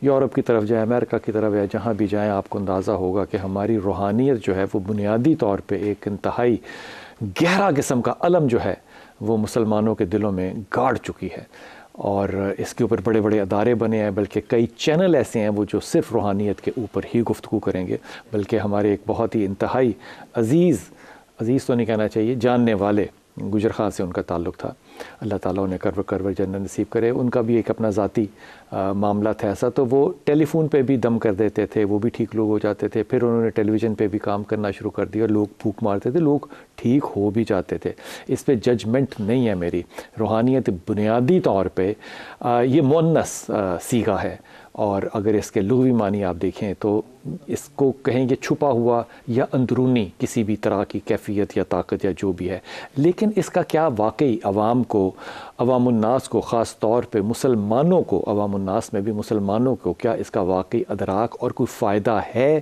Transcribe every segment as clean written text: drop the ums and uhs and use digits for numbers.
Europe کی طرف جائیں، امریکہ کی طرف یا جہاں بھی جائیں، آپ کو اندازہ ہوگا کہ ہماری روحانیت جو ہے وہ بنیادی طور پہ ایک انتہائی گہرا قسم کا علم جو ہے وہ مسلمانوں کے دلوں میں گاڑ چکی ہے، اور اس کے اوپر بڑے بڑے ادارے بنے ہیں، بلکہ کئی چینل ایسے ہیں وہ جو صرف روحانیت کے اوپر ہی گفتگو کریں گے، بلکہ ہمارے ایک بہت ہی انتہائی عزیز تو نہیں کہنا چاہیے، جاننے والے گجر خان سے ان کا تعلق تھا، اللہ تعالیٰ انہیں کرور جنت نصیب کرے۔ ان کا بھی ایک اپنا ذاتی معاملہ تھا ایسا، تو وہ ٹیلی فون پہ بھی دم کر دیتے تھے، وہ بھی ٹھیک لوگ ہو جاتے تھے، پھر انہوں نے ٹیلی ویژن پہ بھی کام کرنا شروع کر دیا، لوگ پھونک مارتے تھے، لوگ ٹھیک ہو بھی جاتے تھے۔ اس پہ ججمنٹ نہیں ہے میری، روحانیت بنیادی طور پہ یہ مؤنث صیغہ ہے، اور اگر اس کے لغوی معنی آپ دیکھیں تو اس کو کہیں گے چھپا ہوا یا اندرونی کسی بھی طرح کی کیفیت یا طاقت یا جو بھی ہے، لیکن اس کا کیا واقعی عوام الناس کو، خاص طور پہ مسلمانوں کو، عوام الناس میں بھی مسلمانوں کو کیا اس کا واقعی ادراک اور کوئی فائدہ ہے،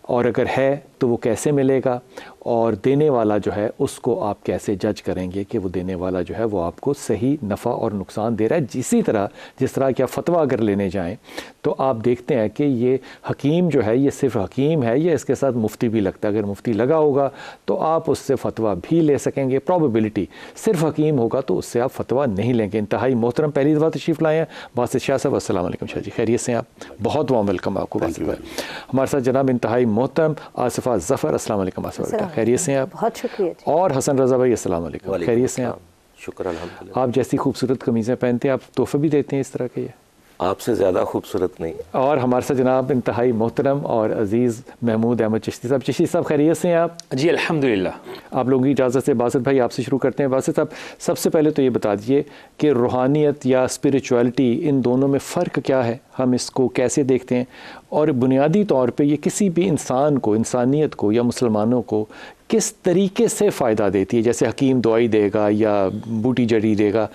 اور اگر ہے تو وہ کیسے ملے گا، اور دینے والا جو ہے اس کو آپ کیسے جج کریں گے کہ وہ دینے والا جو ہے وہ آپ کو صحیح نفع اور نقصان دے رہا ہے۔ اسی طرح جس طرح کیا فتویٰ اگر لینے جائیں تو آپ دیکھتے ہیں کہ یہ حکیم جو ہے یہ صرف حکیم ہے، یہ اس کے ساتھ مفتی بھی لگتا ہے، اگر مفتی لگا ہوگا تو آپ اس سے فتویٰ بھی لے سکیں گے، پروبیبلٹی، صرف حکیم ہوگا تو اس سے آپ فتویٰ نہیں لیں گے۔ انتہائی محترم پہلی دفعہ تشریف لائے ہیں باسط شاہ صاحب، السلام علیکم شاہ جی، خیریت سے ہیں آپ؟ بہت وارم ویلکم آپ کو باسط بھائی۔ ہمارے ساتھ جناب انتہائی محترم آصفہ ظفر، السلام علیکم آصفہ بھائی، خیریت سے ہیں آپ؟ بہت شکریہ جی۔ اور حسن رضا بھائی، السلام علیکم، خیریت سے ہیں آپ؟ شکر الحمدللہ۔ آپ جیسی خوبصورت قمیضیں پہنتے ہیں، آپ تحفے بھی دیتے ہیں اس طرح کے؟ یہ آپ سے زیادہ خوبصورت نہیں۔ اور ہمارے ساتھ جناب انتہائی محترم اور عزیز محمود احمد چشتی صاحب، چشتی صاحب خیریت سے ہیں آپ؟ جی الحمدللہ۔ آپ لوگوں کی اجازت سے باسط بھائی آپ سے شروع کرتے ہیں۔ باسط صاحب سب سے پہلے تو یہ بتا دیجئے کہ روحانیت یا اسپریچویلٹی، ان دونوں میں فرق کیا ہے، ہم اس کو کیسے دیکھتے ہیں، اور بنیادی طور پہ یہ کسی بھی انسان کو، انسانیت کو یا مسلمانوں کو کس طریقے سے فائدہ دیتی ہے؟ جیسے حکیم دوائی دے گا یا بوٹی جڑی دے گا،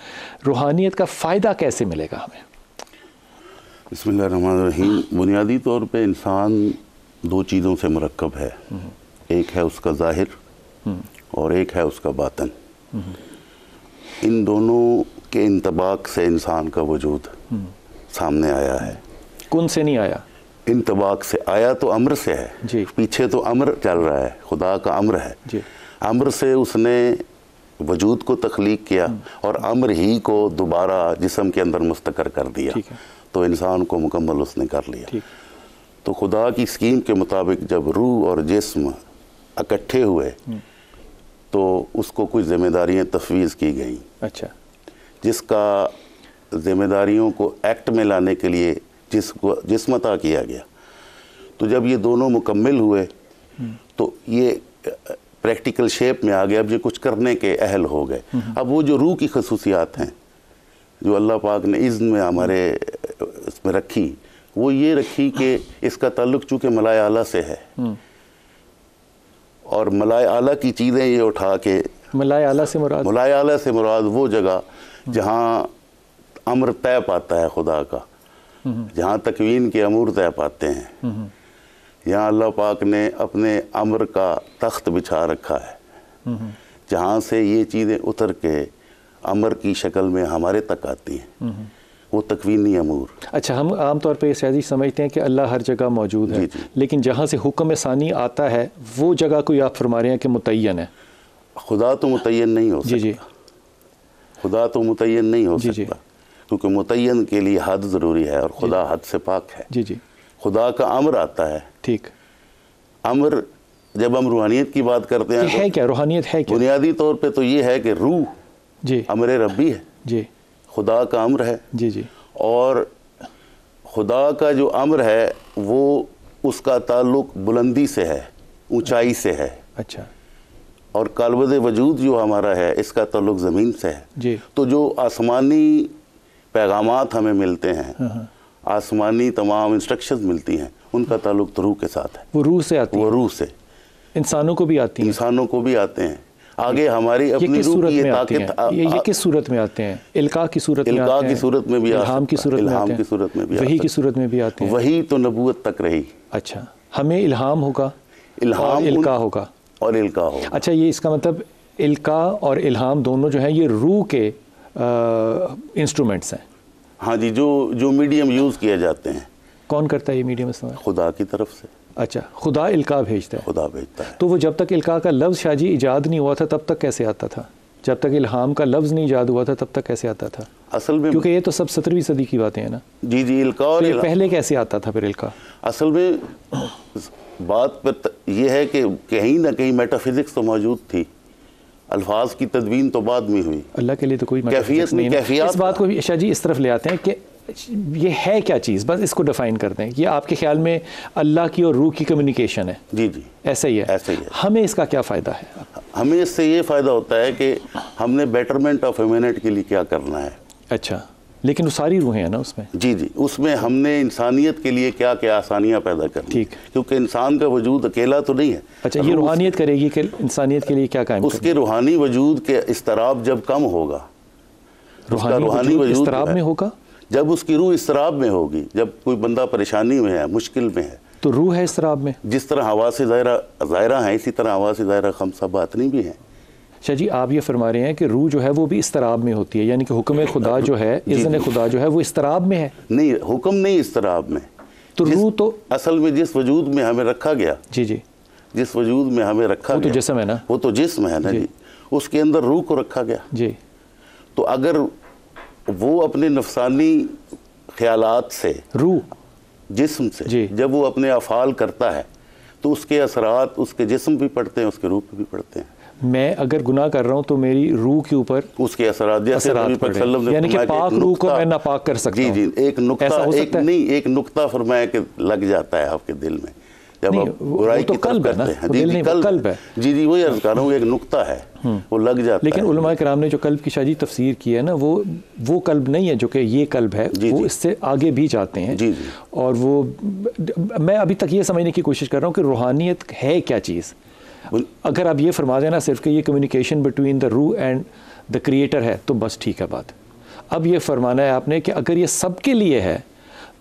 روحانیت کا فائدہ کیسے ملے گا ہمیں؟ بسم اللہ الرحمن الرحیم۔ بنیادی طور پہ انسان دو چیزوں سے مرکب ہے، ایک ہے اس کا ظاہر اور ایک ہے اس کا باطن۔ ان دونوں کے انطباق سے انسان کا وجود سامنے آیا ہے۔ کن سے نہیں آیا؟ انطباق سے آیا تو امر سے ہے جی، پیچھے تو امر چل رہا ہے، خدا کا امر ہے جی، امر سے اس نے وجود کو تخلیق کیا اور امر ہی کو دوبارہ جسم کے اندر مستقر کر دیا، تو انسان کو مکمل اس نے کر لیا۔ تو خدا کی اسکیم کے مطابق جب روح اور جسم اکٹھے ہوئے تو اس کو کچھ ذمہ داریاں تفویض کی گئیں، اچھا، جس کا ذمہ داریوں کو ایکٹ میں لانے کے لیے جسم عطا کیا گیا۔ تو جب یہ دونوں مکمل ہوئے تو یہ پریکٹیکل شیپ میں آ گیا، اب یہ کچھ کرنے کے اہل ہو گئے۔ اب وہ جو روح کی خصوصیات ہیں جو اللہ پاک نے اذن میں ہمارے اس میں رکھی، وہ یہ رکھی کہ اس کا تعلق چونکہ ملائے اعلیٰ سے ہے، اور ملائے اعلیٰ کی چیزیں یہ اٹھا کے، ملائے اعلیٰ سے مراد؟ ملائے اعلیٰ سے مراد وہ جگہ جہاں امر طے پاتا ہے خدا کا، جہاں تکوین کے امور طے پاتے ہیں، یہاں اللہ پاک نے اپنے امر کا تخت بچھا رکھا ہے، جہاں سے یہ چیزیں اتر کے امر کی شکل میں ہمارے تک آتی ہیں، وہ تکوینی امور۔ اچھا، ہم عام طور پہ یہ سیاسی سمجھتے ہیں کہ اللہ ہر جگہ موجود ہے، لیکن جہاں سے حکم ثانی آتا ہے وہ جگہ کوئی آپ فرما رہے ہیں کہ متعین ہے؟ خدا تو متعین نہیں ہو سکتا، خدا تو متعین نہیں ہو سکتا، کیونکہ متعین کے لیے حد ضروری ہے اور خدا حد سے پاک ہے۔ جی جی، خدا کا امر آتا ہے، ٹھیک۔ امر جب ہم روحانیت کی بات کرتے ہیں ہے کیا روحانیت؟ ہے کیا؟ بنیادی طور پہ تو یہ ہے کہ روح جی امر ربی ہے، جی، خدا کا امر ہے، جی جی، اور خدا کا جو امر ہے وہ اس کا تعلق بلندی سے ہے، اونچائی سے ہے، اچھا، اور کالبد وجود جو ہمارا ہے اس کا تعلق زمین سے ہے۔ جی، تو جو آسمانی پیغامات ہمیں ملتے ہیں، آسمانی تمام انسٹرکشنز ملتی ہیں، ان کا تعلق تو روح کے ساتھ ہے، وہ روح سے آتی ہے، وہ روح سے، انسانوں کو بھی آتی ہیں، انسانوں کو بھی آتے ہیں۔ آگے ہماری اپنی کس روح صورت کی یہ میں آتی ہیں؟ طاقت، یہ کس صورت میں آتے ہیں؟ القاء کی صورت میں آتے ہیں؟ القاء کی صورت میں بھی، الہام کی صورت میں آتے ہیں؟ الہام کی صورت میں بھی، وحی کی صورت میں بھی آتے ہیں؟ وہی تو نبوت تک رہی۔ اچھا، ہمیں الہام ہوگا، الہام القاء ہوگا، اور القاء ہوگا۔ اچھا، یہ اس کا مطلب القاء اور الہام دونوں جو ہیں یہ روح کے انسٹرومنٹس ہیں؟ ہاں جی، جو میڈیم یوز کیے جاتے ہیں، کون کرتا ہے یہ میڈیم استعمال؟ خدا کی طرف سے. اچھا، خدا القاء بھیجتا ہے. خدا بھیجتا ہے. تو وہ جب تک القاء کا لفظ شاہ جی ایجاد نہیں ہوا تھا تب تک کیسے آتا تھا؟ جب تک الہام کا لفظ نہیں ایجاد ہوا تھا تب تک کیسے آتا تھا؟ اصل میں کیونکہ یہ تو سب 17ویں صدی کی باتیں ہیں نا. جی القاء اور پہلے کیسے آتا تھا پھر القاء؟ اصل میں بات پر یہ ہے کہ کہیں نہ کہیں میٹا فزکس تو موجود تھی، الفاظ کی تدوین تو بعد میں ہوئی. اللہ کے لیے تو کوئی کیفیت نہیں. اس بات کو شاہ جی اس طرف لے آتے ہیں کہ یہ ہے کیا چیز، بس اس کو ڈیفائن کر دیں. یہ آپ کے خیال میں اللہ کی اور روح کی کمیونیکیشن ہے؟ جی ایسا ہی ہے. ایسا ہی ہے. ہمیں اس کا کیا فائدہ ہے؟ ہمیں اس سے یہ فائدہ ہوتا ہے کہ ہم نے بیٹرمنٹ آف ہیومینٹی کے لیے کیا کرنا ہے. اچھا، لیکن وہ ساری روحیں ہیں نا اس میں. جی اس میں ہم نے انسانیت کے لیے کیا کیا آسانیاں پیدا کرنی. ٹھیک. کیونکہ انسان کا وجود اکیلا تو نہیں ہے. اچھا، یہ روحانیت کرے گی کہ انسانیت کے لیے کیا قائم اس کے روحانی وجود کے اضطراب جب کم ہوگا، روحانی وجود اضطراب میں ہوگا، جب اس کی روح اضطراب میں ہوگی، جب کوئی بندہ پریشانی میں ہے، مشکل میں ہے، تو روح ہے اضطراب میں. جس طرح حواس ظاہرہ ہیں اسی طرح حواس ظاہرہ خمسہ باطنی بھی ہیں. شاہ جی آپ یہ فرما رہے ہیں کہ روح جو ہے وہ بھی اضطراب میں ہوتی ہے، یعنی کہ حکم خدا جو ہے، اذن خدا جو ہے وہ اضطراب میں ہے؟ نہیں، حکم نہیں اضطراب میں. تو روح تو اصل میں جس وجود میں ہمیں رکھا گیا، جس وجود میں ہمیں رکھا گیا وہ تو جسم ہے نا. وہ تو جسم ہے نا جی. اس کے اندر روح کو رکھا گیا. جی. تو اگر وہ اپنے نفسانی خیالات سے، روح جسم سے جب وہ اپنے افعال کرتا ہے تو اس کے اثرات اس کے جسم بھی پڑتے ہیں، اس کے روح پہ بھی پڑتے ہیں. میں اگر گناہ کر رہا ہوں تو میری روح کے اوپر اس کے اثرات، جیسے نبی پاک صلی اللہ علیہ وسلم نے یعنی کہ پاک روح کو میں ناپاک کر سکتا ہوں. جی ایک نقطہ فرمایا کہ لگ جاتا ہے آپ کے دل میں جب آپ برائی کی طرف کرتے ہیں. قلب ہے. جی وہی عرض کر رہا ہوں، ایک نقطہ ہے وہ لگ جاتا ہے. لیکن علماء کرام نے جو قلب کی شاہ جی تفسیر کی ہے نا، وہ قلب نہیں ہے جو کہ یہ قلب ہے، وہ اس سے آگے بھی جاتے ہیں. اور وہ میں ابھی تک یہ سمجھنے کی کوشش کر رہا ہوں کہ روحانیت ہے کیا چیز. اگر آپ یہ فرما دینا صرف کہ یہ کمیونیکیشن بٹوین دا روح اینڈ دا کریٹر ہے تو بس ٹھیک ہے بات. اب یہ فرمانا ہے آپ نے کہ اگر یہ سب کے لیے ہے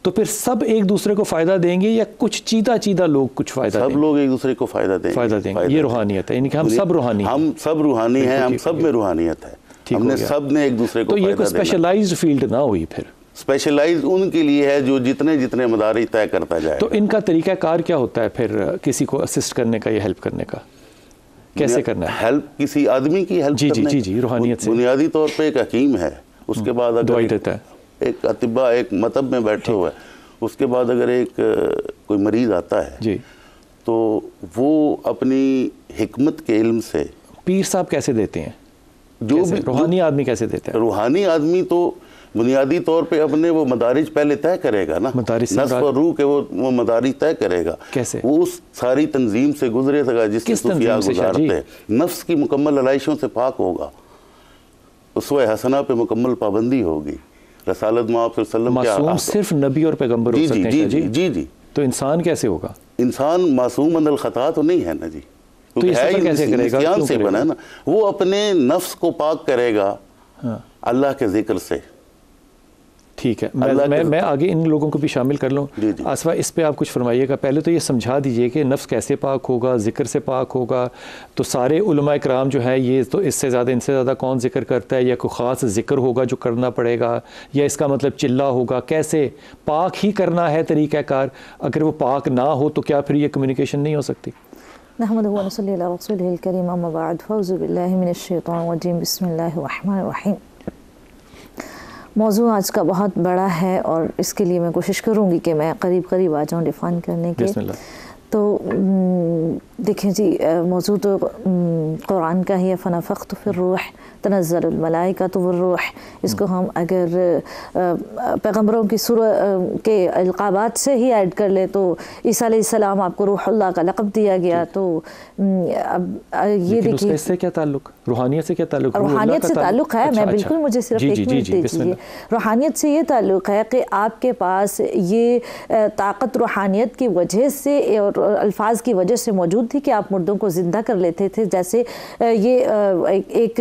تو پھر سب ایک دوسرے کو فائدہ دیں گے یا کچھ چیدہ لوگ کچھ فائدہ دیں گے؟ سب لوگ ایک دوسرے کو فائدہ دیں گے. یہ روحانیت ہے، یعنی کہ ہم سب روحانی ہیں، ہم سب میں روحانیت ہے. ہم نے سب نے ایک دوسرے کو تو یہ کوئی اسپیشلائزڈ فیلڈ نہ ہوئی. پھر اسپیشلائز ان کے لیے ہے جو جتنے مدارج طے کرتا جائے. تو ان کا طریقہ کار کیا ہوتا ہے پھر کسی کو اسسٹ کرنے کا یا ہیلپ کرنے کا؟ کیسے کرنا ہے ہیلپ؟ کسی آدمی کی ہیلپ کرنے. جی روحانیت سے بنیادی طور پہ ایک حکیم ہے، اس کے بعد دوائی دیتا ہے. ایک اطباء ایک مطب میں بیٹھے ہوا ہے، اس کے بعد اگر ایک کوئی مریض آتا ہے تو وہ اپنی حکمت کے علم سے. پیر صاحب کیسے دیتے ہیں؟ روحانی آدمی کیسے دیتا ہے؟ روحانی آدمی تو بنیادی طور پہ اپنے وہ مدارج پہلے طے کرے گا نا، نفس اور روح کے وہ مدارج طے کرے گا. کیسے؟ وہ اس ساری تنظیم سے گزرے گا جس سے صوفیاء گزارتے ہیں. نفس کی مکمل علائشوں سے پاک ہوگا، اسوہ حسنہ پہ مکمل پابندی ہوگی. رسالت میں آپ صلی اللہ علیہ وسلم معصوم صرف نبی اور پیغمبر ہو سکتے ہیں. جی تو انسان کیسے ہوگا؟ انسان معصوم من الخطا تو نہیں ہے نا جی. تو یہ سفر کیسے کرے گا؟ سے بنا ہے نا. وہ اپنے نفس کو پاک کرے گا اللہ کے ذکر سے. ٹھیک ہے، میں آگے ان لوگوں کو بھی شامل کر لوں. آصفہ اس پہ آپ کچھ فرمائیے گا. پہلے تو یہ سمجھا دیجئے کہ نفس کیسے پاک ہوگا، ذکر سے پاک ہوگا. تو سارے علماء کرام جو ہے یہ تو اس سے زیادہ ان سے زیادہ کون ذکر کرتا ہے، یا کوئی خاص ذکر ہوگا جو کرنا پڑے گا، یا اس کا مطلب چلہ ہوگا؟ کیسے پاک ہی کرنا ہے طریقہ کار؟ اگر وہ پاک نہ ہو تو کیا پھر یہ کمیونیکیشن نہیں ہو سکتی؟ نحمدہ و نصلی علی رسولہ الکریم، اما بعد، فاعوذ باللہ من الشیطان الرجیم، بسم اللہ الرحمن الرحیم. موضوع آج کا بہت بڑا ہے اور اس کے لیے میں کوشش کروں گی کہ میں قریب آ جاؤں ڈیفائن کرنے کے. بسم اللہ. تو دیکھیں جی، موضوع تو قرآن کا ہی ہے. فنفخت فی الروح تنزل الملائکۃ والروح. اس کو ہم اگر پیغمبروں کی کے القابات سے ہی ایڈ کر لے تو عیسیٰ علیہ السلام آپ کو روح اللہ کا لقب دیا گیا. تو اب یہ دیکھیے اس سے کیا تعلق، روحانیت سے کیا تعلق؟ روحانیت سے تعلق ہے. میں بالکل، مجھے صرف ایک منٹ دیجیے. روحانیت سے یہ تعلق ہے کہ آپ کے پاس یہ طاقت روحانیت کی وجہ سے اور الفاظ کی وجہ سے موجود تھی کہ آپ مردوں کو زندہ کر لیتے تھے. جیسے یہ ایک